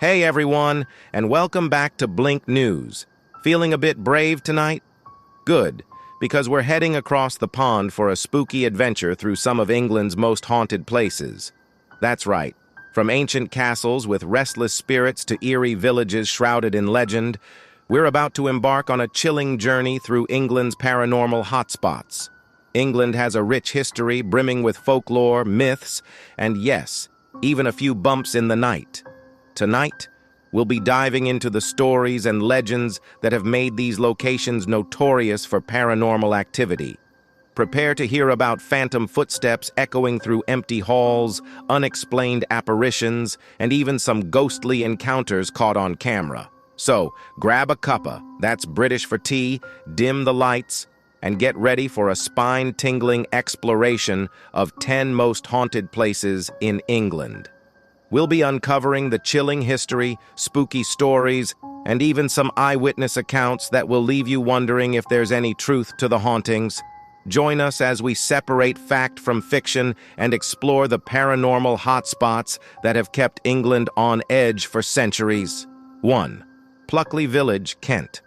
Hey everyone, and welcome back to Blink News. Feeling a bit brave tonight? Good, because we're heading across the pond for a spooky adventure through some of England's most haunted places. That's right, from ancient castles with restless spirits to eerie villages shrouded in legend, we're about to embark on a chilling journey through England's paranormal hotspots. England has a rich history brimming with folklore, myths, and yes, even a few bumps in the night. Tonight, we'll be diving into the stories and legends that have made these locations notorious for paranormal activity. Prepare to hear about phantom footsteps echoing through empty halls, unexplained apparitions, and even some ghostly encounters caught on camera. So, grab a cuppa, that's British for tea, dim the lights, and get ready for a spine-tingling exploration of 10 most haunted places in England. We'll be uncovering the chilling history, spooky stories, and even some eyewitness accounts that will leave you wondering if there's any truth to the hauntings. Join us as we separate fact from fiction and explore the paranormal hotspots that have kept England on edge for centuries. 1. Purley Village, Kent.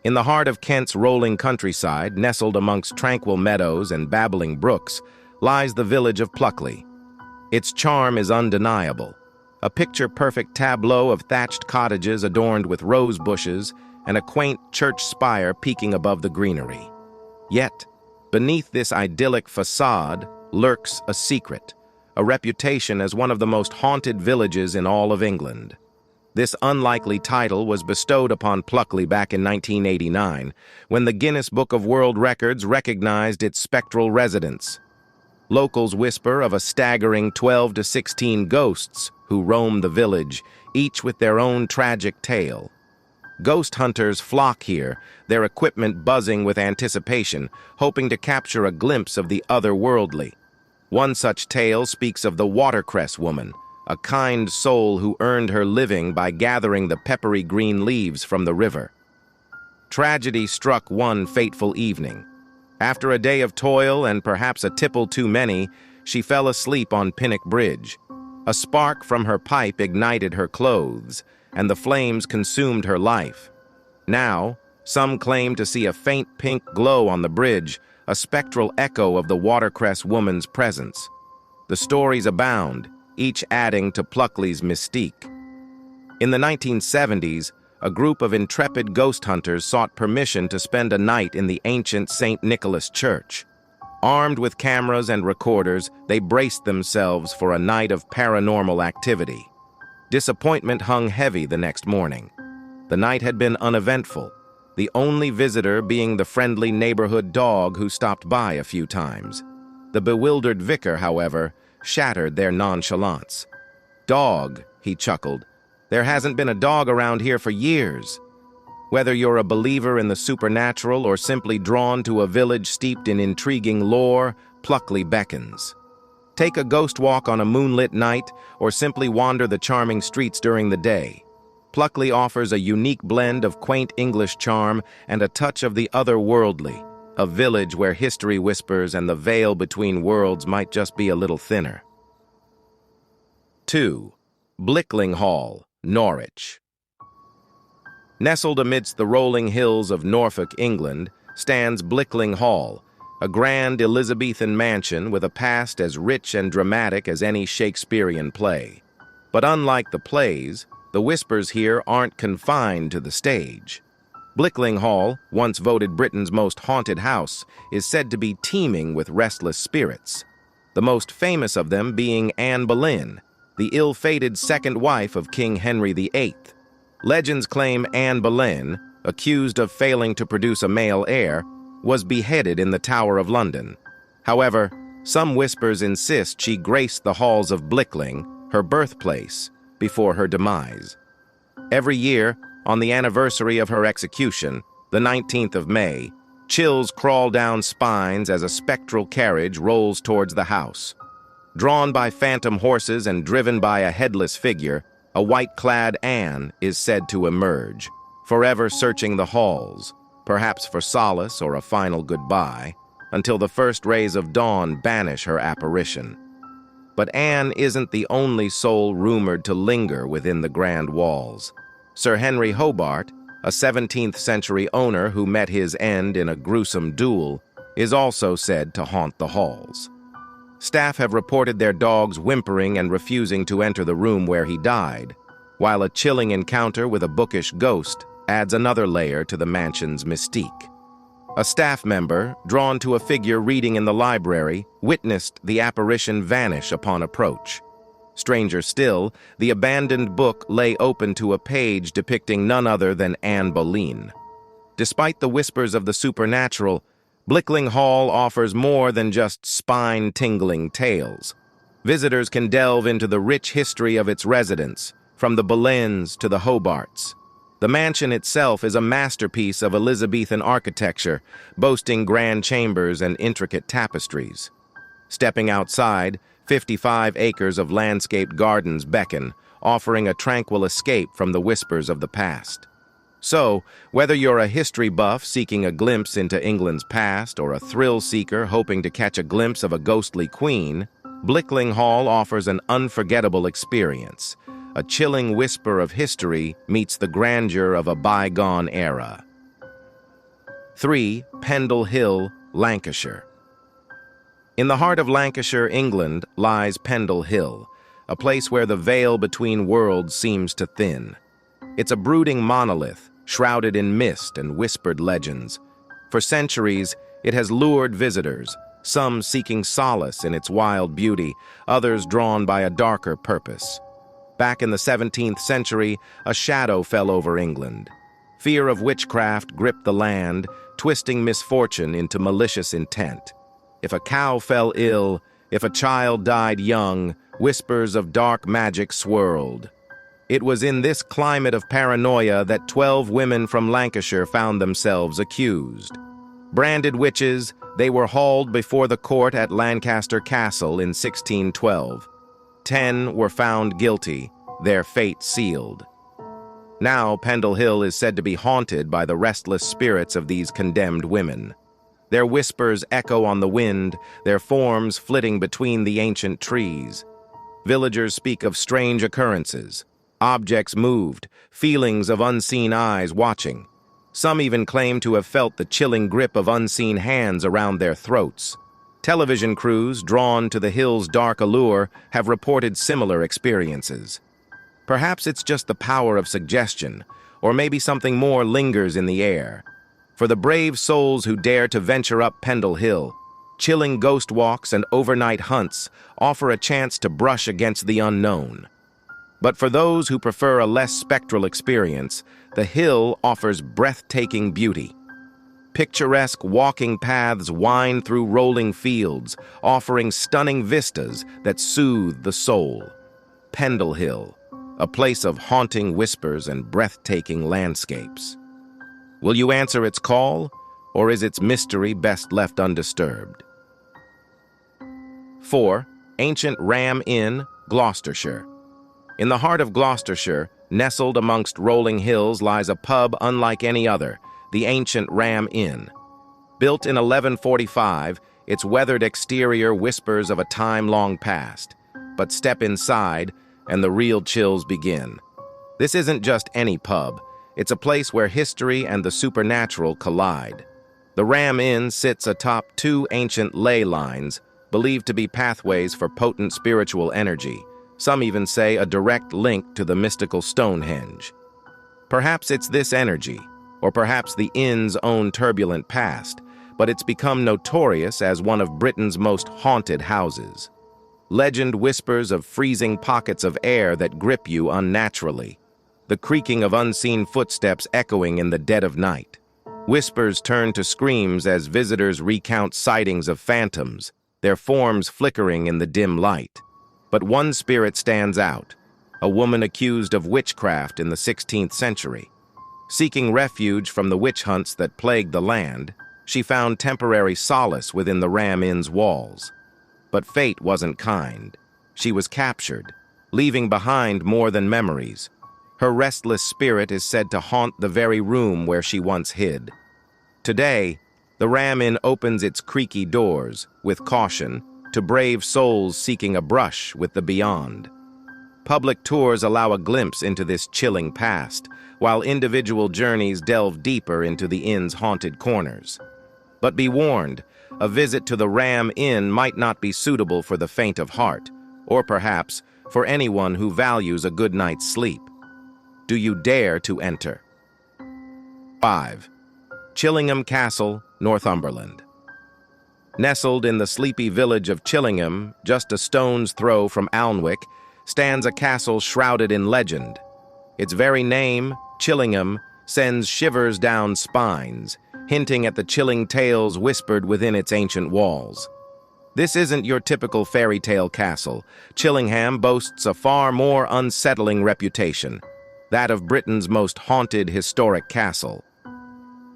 In the heart of Kent's rolling countryside, nestled amongst tranquil meadows and babbling brooks, lies the village of Purley. Its charm is undeniable, a picture-perfect tableau of thatched cottages adorned with rose bushes and a quaint church spire peeking above the greenery. Yet, beneath this idyllic facade lurks a secret, a reputation as one of the most haunted villages in all of England. This unlikely title was bestowed upon Purley back in 1989, when the Guinness Book of World Records recognized its spectral residents. Locals whisper of a staggering 12 to 16 ghosts who roam the village, each with their own tragic tale. Ghost hunters flock here, their equipment buzzing with anticipation, hoping to capture a glimpse of the otherworldly. One such tale speaks of the watercress woman, a kind soul who earned her living by gathering the peppery green leaves from the river. Tragedy struck one fateful evening. After a day of toil and perhaps a tipple too many, she fell asleep on Pinnock Bridge. A spark from her pipe ignited her clothes, and the flames consumed her life. Now, some claim to see a faint pink glow on the bridge, a spectral echo of the watercress woman's presence. The stories abound, each adding to Purley's mystique. In the 1970s, a group of intrepid ghost hunters sought permission to spend a night in the ancient St. Nicholas Church. Armed with cameras and recorders, they braced themselves for a night of paranormal activity. Disappointment hung heavy the next morning. The night had been uneventful, the only visitor being the friendly neighborhood dog who stopped by a few times. The bewildered vicar, however, shattered their nonchalance. "Dog," he chuckled. "There hasn't been a dog around here for years." Whether you're a believer in the supernatural or simply drawn to a village steeped in intriguing lore, Purley beckons. Take a ghost walk on a moonlit night or simply wander the charming streets during the day. Purley offers a unique blend of quaint English charm and a touch of the otherworldly, a village where history whispers and the veil between worlds might just be a little thinner. 2. Buckland Hall, Norwich. Nestled amidst the rolling hills of Norfolk, England, stands Buckland Hall, a grand Elizabethan mansion with a past as rich and dramatic as any Shakespearean play. But unlike the plays, the whispers here aren't confined to the stage. Buckland Hall, once voted Britain's most haunted house, is said to be teeming with restless spirits, the most famous of them being Anne Boleyn, the ill-fated second wife of King Henry VIII. Legends claim Anne Boleyn, accused of failing to produce a male heir, was beheaded in the Tower of London. However, some whispers insist she graced the halls of Buckland, her birthplace, before her demise. Every year, on the anniversary of her execution, the 19th of May, chills crawl down spines as a spectral carriage rolls towards the house. Drawn by phantom horses and driven by a headless figure, a white-clad Anne is said to emerge, forever searching the halls, perhaps for solace or a final goodbye, until the first rays of dawn banish her apparition. But Anne isn't the only soul rumored to linger within the grand walls. Sir Henry Hobart, a 17th century owner who met his end in a gruesome duel, is also said to haunt the halls. Staff have reported their dogs whimpering and refusing to enter the room where he died, while a chilling encounter with a bookish ghost adds another layer to the mansion's mystique. A staff member, drawn to a figure reading in the library, witnessed the apparition vanish upon approach. Stranger still, the abandoned book lay open to a page depicting none other than Anne Boleyn. Despite the whispers of the supernatural, Buckland Hall offers more than just spine-tingling tales. Visitors can delve into the rich history of its residents, from the Boleyns to the Hobarts. The mansion itself is a masterpiece of Elizabethan architecture, boasting grand chambers and intricate tapestries. Stepping outside, 55 acres of landscaped gardens beckon, offering a tranquil escape from the whispers of the past. So, whether you're a history buff seeking a glimpse into England's past or a thrill seeker hoping to catch a glimpse of a ghostly queen, Buckland Hall offers an unforgettable experience. A chilling whisper of history meets the grandeur of a bygone era. 3. Pendle Hill, Lancashire. In the heart of Lancashire, England, lies Pendle Hill, a place where the veil between worlds seems to thin. It's a brooding monolith, shrouded in mist and whispered legends. For centuries, it has lured visitors, some seeking solace in its wild beauty, others drawn by a darker purpose. Back in the 17th century, a shadow fell over England. Fear of witchcraft gripped the land, twisting misfortune into malicious intent. If a cow fell ill, if a child died young, whispers of dark magic swirled. It was in this climate of paranoia that 12 women from Lancashire found themselves accused. Branded witches, they were hauled before the court at Lancaster Castle in 1612. 10 were found guilty, their fate sealed. Now, Pendle Hill is said to be haunted by the restless spirits of these condemned women. Their whispers echo on the wind, their forms flitting between the ancient trees. Villagers speak of strange occurrences, objects moved, feelings of unseen eyes watching. Some even claim to have felt the chilling grip of unseen hands around their throats. Television crews, drawn to the hill's dark allure, have reported similar experiences. Perhaps it's just the power of suggestion, or maybe something more lingers in the air. For the brave souls who dare to venture up Pendle Hill, chilling ghost walks and overnight hunts offer a chance to brush against the unknown. But for those who prefer a less spectral experience, the hill offers breathtaking beauty. Picturesque walking paths wind through rolling fields, offering stunning vistas that soothe the soul. Pendle Hill, a place of haunting whispers and breathtaking landscapes. Will you answer its call, or is its mystery best left undisturbed? 4. Ancient Ram Inn, Gloucestershire. In the heart of Gloucestershire, nestled amongst rolling hills, lies a pub unlike any other, the ancient Ram Inn. Built in 1145, its weathered exterior whispers of a time long past. But step inside, and the real chills begin. This isn't just any pub. It's a place where history and the supernatural collide. The Ram Inn sits atop 2 ancient ley lines, believed to be pathways for potent spiritual energy. Some even say a direct link to the mystical Stonehenge. Perhaps it's this energy, or perhaps the inn's own turbulent past, but it's become notorious as one of Britain's most haunted houses. Legend whispers of freezing pockets of air that grip you unnaturally, the creaking of unseen footsteps echoing in the dead of night. Whispers turn to screams as visitors recount sightings of phantoms, their forms flickering in the dim light. But one spirit stands out, a woman accused of witchcraft in the 16th century. Seeking refuge from the witch hunts that plagued the land, she found temporary solace within the Ram Inn's walls. But fate wasn't kind. She was captured, leaving behind more than memories. Her restless spirit is said to haunt the very room where she once hid. Today, the Ram Inn opens its creaky doors, with caution, to brave souls seeking a brush with the beyond. Public tours allow a glimpse into this chilling past, while individual journeys delve deeper into the inn's haunted corners. But be warned, a visit to the Ram Inn might not be suitable for the faint of heart, or perhaps for anyone who values a good night's sleep. Do you dare to enter? 5. Chillingham Castle, Northumberland. Nestled in the sleepy village of Chillingham, just a stone's throw from Alnwick, stands a castle shrouded in legend. Its very name, Chillingham, sends shivers down spines, hinting at the chilling tales whispered within its ancient walls. This isn't your typical fairy tale castle. Chillingham boasts a far more unsettling reputation, that of Britain's most haunted historic castle.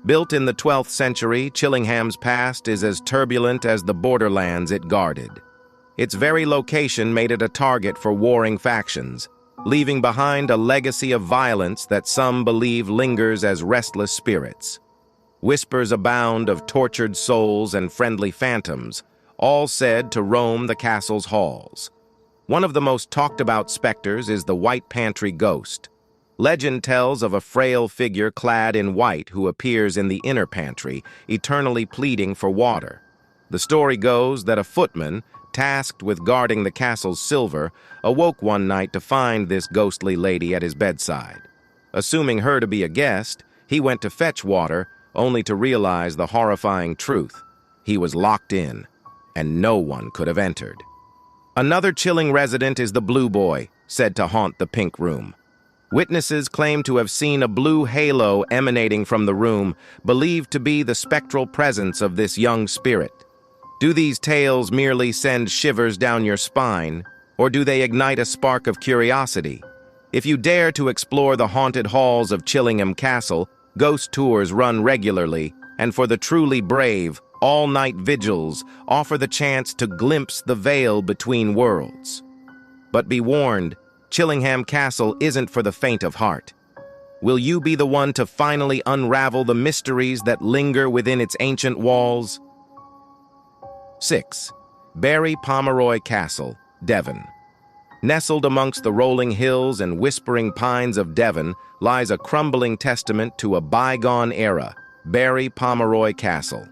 Built in the 12th century, Chillingham's past is as turbulent as the borderlands it guarded. Its very location made it a target for warring factions, leaving behind a legacy of violence that some believe lingers as restless spirits. Whispers abound of tortured souls and friendly phantoms, all said to roam the castle's halls. One of the most talked-about specters is the White Pantry Ghost. Legend tells of a frail figure clad in white who appears in the inner pantry, eternally pleading for water. The story goes that a footman, tasked with guarding the castle's silver, awoke one night to find this ghostly lady at his bedside. Assuming her to be a guest, he went to fetch water, only to realize the horrifying truth. He was locked in, and no one could have entered. Another chilling resident is the Blue Boy, said to haunt the Pink Room. Witnesses claim to have seen a blue halo emanating from the room, believed to be the spectral presence of this young spirit. Do these tales merely send shivers down your spine, or do they ignite a spark of curiosity? If you dare to explore the haunted halls of Chillingham Castle, ghost tours run regularly, and for the truly brave, all-night vigils offer the chance to glimpse the veil between worlds. But be warned, Chillingham Castle isn't for the faint of heart. Will you be the one to finally unravel the mysteries that linger within its ancient walls? 6. Barry Pomoy Castle, Devon. Nestled amongst the rolling hills and whispering pines of Devon lies a crumbling testament to a bygone era, Barry Pomoy Castle.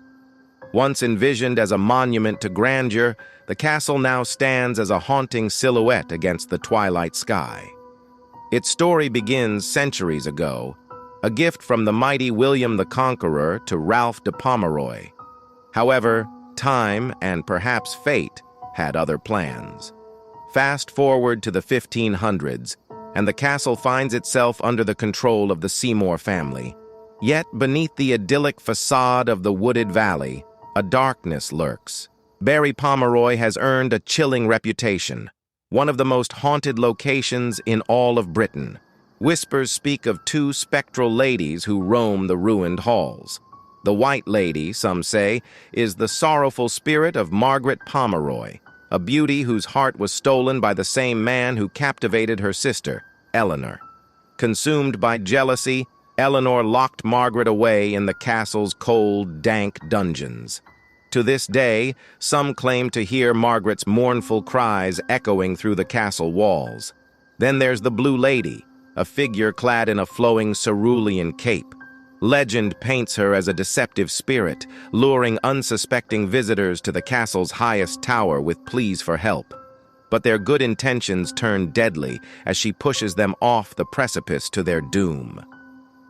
Once envisioned as a monument to grandeur, the castle now stands as a haunting silhouette against the twilight sky. Its story begins centuries ago, a gift from the mighty William the Conqueror to Ralph de Pomeroy. However, time, and perhaps fate, had other plans. Fast forward to the 1500s, and the castle finds itself under the control of the Seymour family. Yet beneath the idyllic facade of the wooded valley, a darkness lurks. Barry Pomeroy has earned a chilling reputation, one of the most haunted locations in all of Britain. Whispers speak of two spectral ladies who roam the ruined halls. The White Lady, some say, is the sorrowful spirit of Margaret Pomeroy, a beauty whose heart was stolen by the same man who captivated her sister, Eleanor. Consumed by jealousy, Eleanor locked Margaret away in the castle's cold, dank dungeons. To this day, some claim to hear Margaret's mournful cries echoing through the castle walls. Then there's the Blue Lady, a figure clad in a flowing cerulean cape. Legend paints her as a deceptive spirit, luring unsuspecting visitors to the castle's highest tower with pleas for help. But their good intentions turn deadly as she pushes them off the precipice to their doom.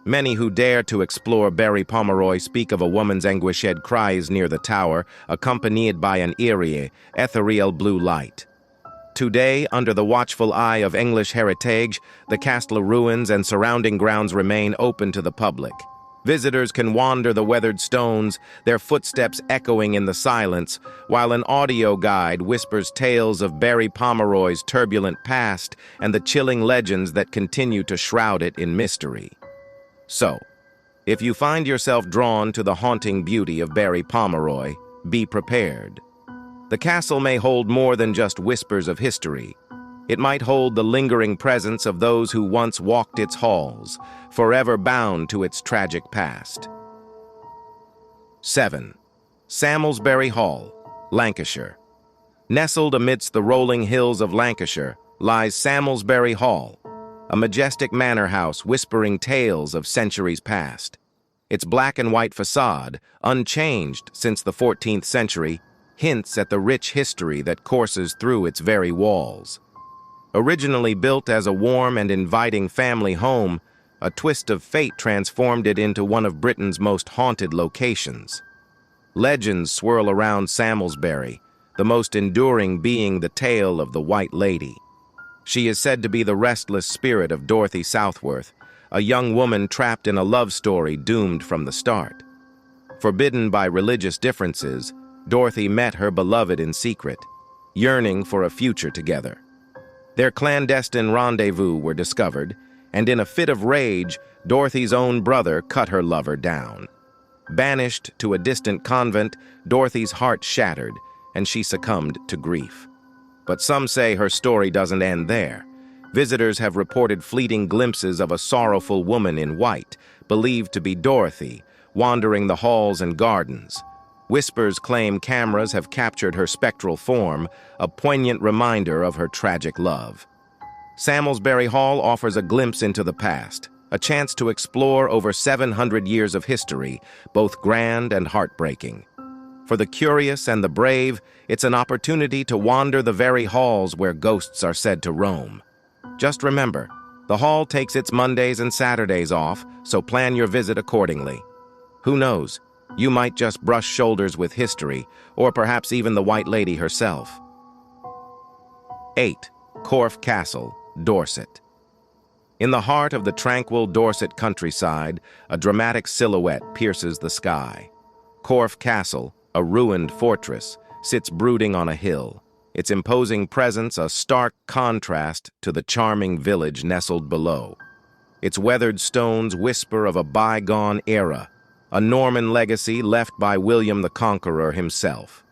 Many who dare to explore Barry Pomeroy speak of a woman's anguished cries near the tower, accompanied by an eerie, ethereal blue light. Today, under the watchful eye of English heritage, the castle ruins and surrounding grounds remain open to the public. Visitors can wander the weathered stones, their footsteps echoing in the silence, while an audio guide whispers tales of Barry Pomeroy's turbulent past and the chilling legends that continue to shroud it in mystery. So, if you find yourself drawn to the haunting beauty of Barry Pomeroy, be prepared. The castle may hold more than just whispers of history. It might hold the lingering presence of those who once walked its halls, forever bound to its tragic past. 7. Samlesbury Hall, Lancashire. Nestled amidst the rolling hills of Lancashire lies Samlesbury Hall, a majestic manor house whispering tales of centuries past. Its black and white facade, unchanged since the 14th century, hints at the rich history that courses through its very walls. Originally built as a warm and inviting family home, a twist of fate transformed it into one of Britain's most haunted locations. Legends swirl around Samlesbury, the most enduring being the tale of the White Lady. She is said to be the restless spirit of Dorothy Southworth, a young woman trapped in a love story doomed from the start. Forbidden by religious differences, Dorothy met her beloved in secret, yearning for a future together. Their clandestine rendezvous were discovered, and in a fit of rage, Dorothy's own brother cut her lover down. Banished to a distant convent, Dorothy's heart shattered, and she succumbed to grief. But some say her story doesn't end there. Visitors have reported fleeting glimpses of a sorrowful woman in white, believed to be Dorothy, wandering the halls and gardens. Whispers claim cameras have captured her spectral form, a poignant reminder of her tragic love. Samlesbury Hall offers a glimpse into the past, a chance to explore over 700 years of history, both grand and heartbreaking. For the curious and the brave, it's an opportunity to wander the very halls where ghosts are said to roam. Just remember, the hall takes its Mondays and Saturdays off, so plan your visit accordingly. Who knows? You might just brush shoulders with history, or perhaps even the White Lady herself. 8. Corfe Castle, Dorset. In the heart of the tranquil Dorset countryside, a dramatic silhouette pierces the sky. Corfe Castle, a ruined fortress, sits brooding on a hill, its imposing presence a stark contrast to the charming village nestled below. Its weathered stones whisper of a bygone era, a Norman legacy left by William the Conqueror himself.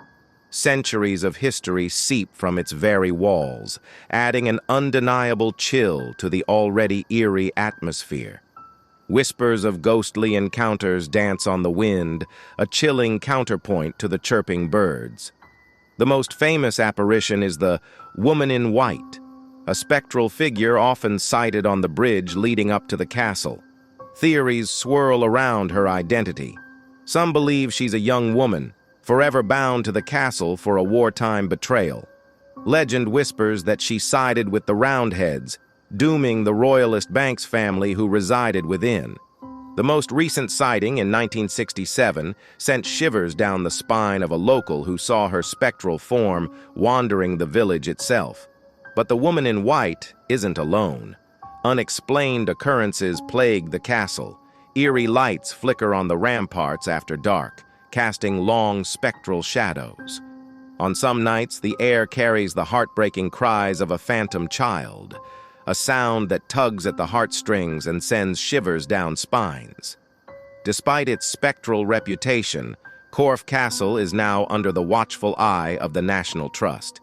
Centuries of history seep from its very walls, adding an undeniable chill to the already eerie atmosphere. Whispers of ghostly encounters dance on the wind, a chilling counterpoint to the chirping birds. The most famous apparition is the Woman in White, a spectral figure often sighted on the bridge leading up to the castle. Theories swirl around her identity. Some believe she's a young woman, forever bound to the castle for a wartime betrayal. Legend whispers that she sided with the Roundheads, dooming the royalist Banks family who resided within. The most recent sighting in 1967 sent shivers down the spine of a local who saw her spectral form wandering the village itself. But the Woman in White isn't alone. Unexplained occurrences plague the castle. Eerie lights flicker on the ramparts after dark, casting long spectral shadows. On some nights, the air carries the heartbreaking cries of a phantom child, a sound that tugs at the heartstrings and sends shivers down spines. Despite its spectral reputation, Corfe Castle is now under the watchful eye of the National Trust.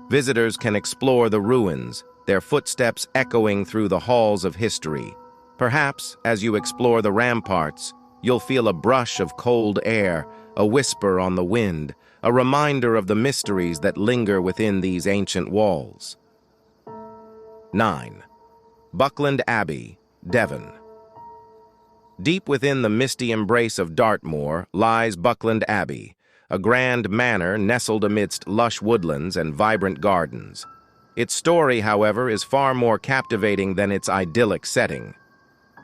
Visitors can explore the ruins, their footsteps echoing through the halls of history. Perhaps, as you explore the ramparts, you'll feel a brush of cold air, a whisper on the wind, a reminder of the mysteries that linger within these ancient walls. 9. Buckland Abbey, Devon. Deep within the misty embrace of Dartmoor lies Buckland Abbey, a grand manor nestled amidst lush woodlands and vibrant gardens. Its story, however, is far more captivating than its idyllic setting.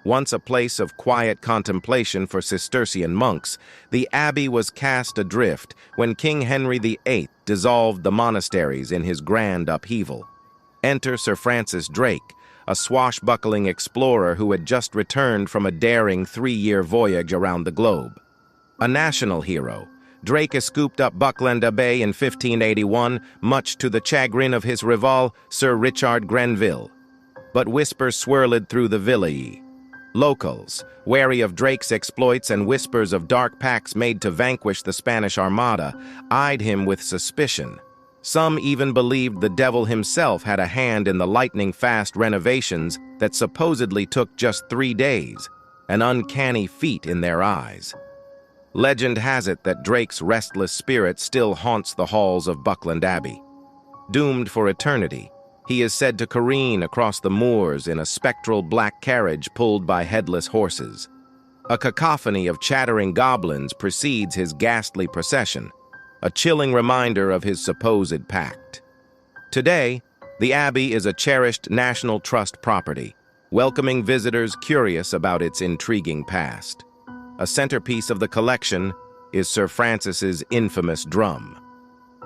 Once a place of quiet contemplation for Cistercian monks, the abbey was cast adrift when King Henry VIII dissolved the monasteries in his grand upheaval. Enter Sir Francis Drake, a swashbuckling explorer who had just returned from a daring 3-year voyage around the globe. A national hero, Drake scooped up Buckland Abbey in 1581, much to the chagrin of his rival, Sir Richard Grenville. But whispers swirled through the village. Locals, wary of Drake's exploits and whispers of dark pacts made to vanquish the Spanish Armada, eyed him with suspicion. Some even believed the devil himself had a hand in the lightning-fast renovations that supposedly took just 3 days, an uncanny feat in their eyes. Legend has it that Drake's restless spirit still haunts the halls of Buckland Abbey. Doomed for eternity, he is said to careen across the moors in a spectral black carriage pulled by headless horses. A cacophony of chattering goblins precedes his ghastly procession, a chilling reminder of his supposed pact. Today, the Abbey is a cherished National Trust property, welcoming visitors curious about its intriguing past. A centerpiece of the collection is Sir Francis's infamous drum.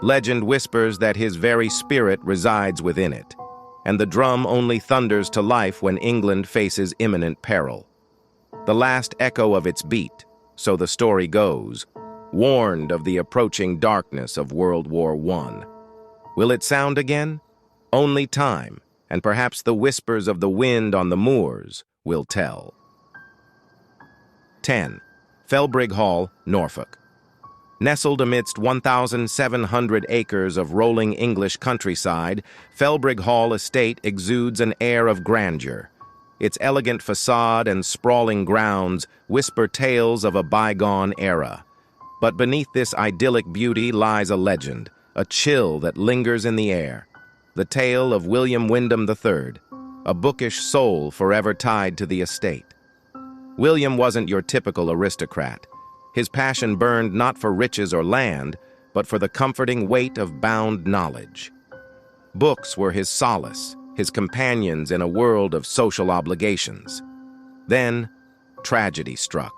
Legend whispers that his very spirit resides within it, and the drum only thunders to life when England faces imminent peril. The last echo of its beat, so the story goes, warned of the approaching darkness of World War I. Will it sound again? Only time, and perhaps the whispers of the wind on the moors, will tell. 10. Felbrigg Hall, Norfolk. Nestled amidst 1,700 acres of rolling English countryside, Felbrigg Hall estate exudes an air of grandeur. Its elegant facade and sprawling grounds whisper tales of a bygone era. But beneath this idyllic beauty lies a legend, a chill that lingers in the air. The tale of William Wyndham III, a bookish soul forever tied to the estate. William wasn't your typical aristocrat. His passion burned not for riches or land, but for the comforting weight of bound knowledge. Books were his solace, his companions in a world of social obligations. Then, tragedy struck.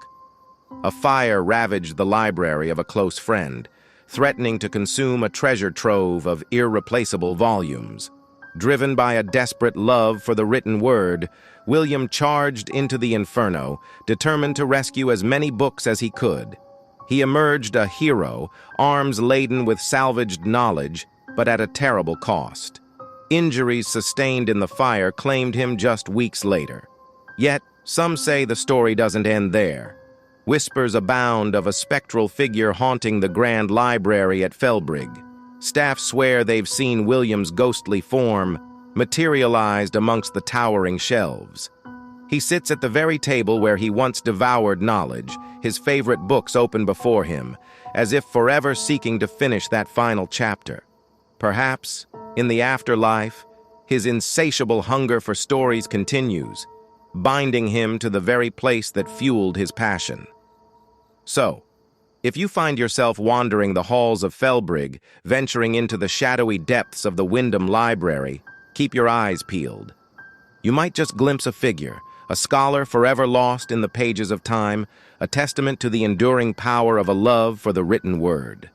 A fire ravaged the library of a close friend, threatening to consume a treasure trove of irreplaceable volumes. Driven by a desperate love for the written word, William charged into the inferno, determined to rescue as many books as he could. He emerged a hero, arms laden with salvaged knowledge, but at a terrible cost. Injuries sustained in the fire claimed him just weeks later. Yet, some say the story doesn't end there. Whispers abound of a spectral figure haunting the Grand Library at Felbrigg. Staff swear they've seen William's ghostly form materialized amongst the towering shelves. He sits at the very table where he once devoured knowledge, his favorite books open before him, as if forever seeking to finish that final chapter. Perhaps, in the afterlife, his insatiable hunger for stories continues, binding him to the very place that fueled his passion. So, if you find yourself wandering the halls of Felbrigg, venturing into the shadowy depths of the Wyndham Library, keep your eyes peeled. You might just glimpse a figure, a scholar forever lost in the pages of time, a testament to the enduring power of a love for the written word.